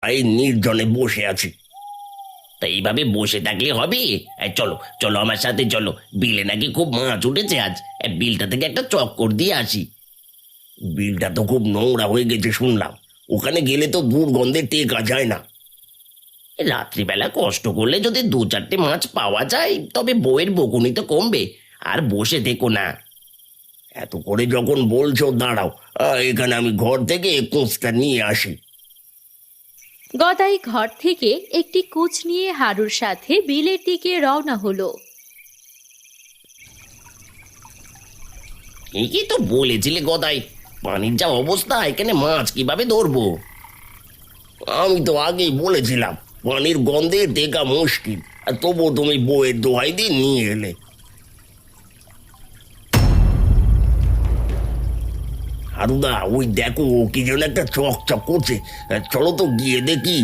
এই নির্জনে বসে আছি। তা এইভাবে বসে থাকলে হবে? চলো চলো আমার সাথে চলো, বিলে নাকি খুব মাছ উঠেছে আজ। বিলটা থেকে একটা চক্কর দিয়ে আসি। বিলটা তো খুব নোংরা হয়ে গেছে শুনলাম, ওখানে গেলে তো দুর্গন্ধে টেকা যায় না। রাত্রিবেলা কষ্ট করলে যদি দু চারটে মাছ পাওয়া যায় তবে বইয়ের বকুনি তো কমবে। আর বসে থেকো না। এত করে যখন বলছো দাঁড়াও, এখানে আমি ঘর থেকে কোঁচটা নিয়ে আসি। গদাই ঘর থেকে একটি কুচ নিয়ে হারুর সাথে বিলের দিকে রওনা হলো। ঠিকই তো বলেছিলে গদাই, পানির যা অবস্থা এখানে মাছ কিভাবে ধরবো। আমি তো আগেই বলেছিলাম পানির গন্ধে টেকা মুশকিল, আর তবুও তুমি বইয়ের দোহাই দিয়ে নিয়ে এলে। হারুদা ওই দেখো, ও কি যেন একটা চকচক করছে। চলো তো গিয়ে দেখি।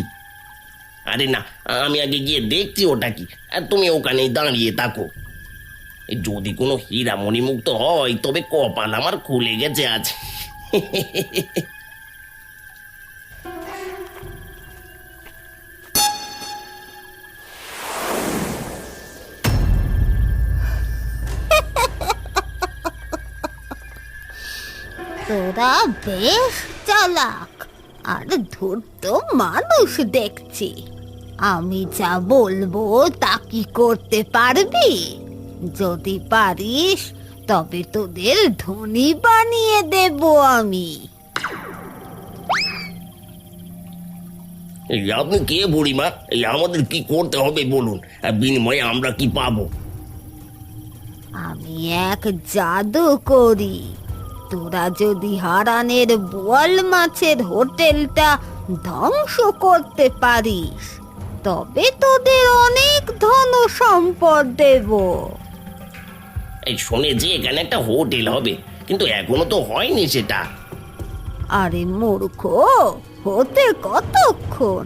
আরে না, আমি আগে গিয়ে দেখছি ওটা কি, আর তুমি ওখানেই দাঁড়িয়ে থাকো। যদি কোনো হীরা মণিমুক্ত হয় তবে কপাল আমার খুলে গেছে আজ। তোরা বেশ চালাক আর ধূর্ত মানুষ দেখছি। আমি যা বলবো তা কি করতে পারবি? যদি পারিস তবে তোদের ধনী বানিয়ে দেব আমি। এই আপনি কে বুড়িমা? এই আমাদের কি করতে হবে বলুন, আর বিনিময়ে আমরা কি পাবো? আমি এক জাদু করি। তোরা যদি হারানের বোয়াল মাছের হোটেলটা ধ্বংস করতে পারিস তবে তোদের অনেক ধন সম্পদ দেব। এই শুনেছি এখানে একটা হোটেল হবে, কিন্তু এখনো তো হয়নি সেটা। আরে মূর্খ, হতে কতক্ষণ?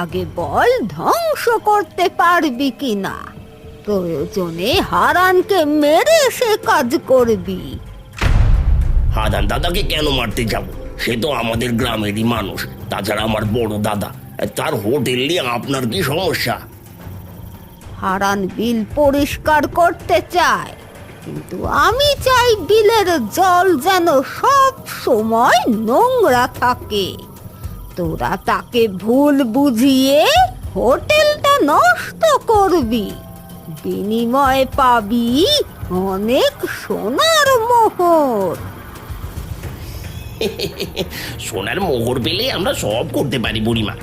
আগে বল ধ্বংস করতে পারবি কিনা। প্রয়োজনে হারানকে মেরে সে কাজ করবি। হাদান দাদাকে কেন মারতে যাব? সে তো আমাদের গ্রামেরই মানুষ। তাছাড়া আমার বড় দাদা, তার হোটেল নিয়ে আপনার কি সমস্যা? হারান বিল পরিষ্কার করতে চায়, কিন্তু আমি চাই বিলের জল যেন সব সময় নোংরা থাকে। তোরা তাকে ভুল বুঝিয়ে হোটেলটা নষ্ট করবি, বিনিময়ে পাবি অনেক সোনার মোহর। সোনার মোহর পেলে আমরা সব করতে পারি বুড়িমা।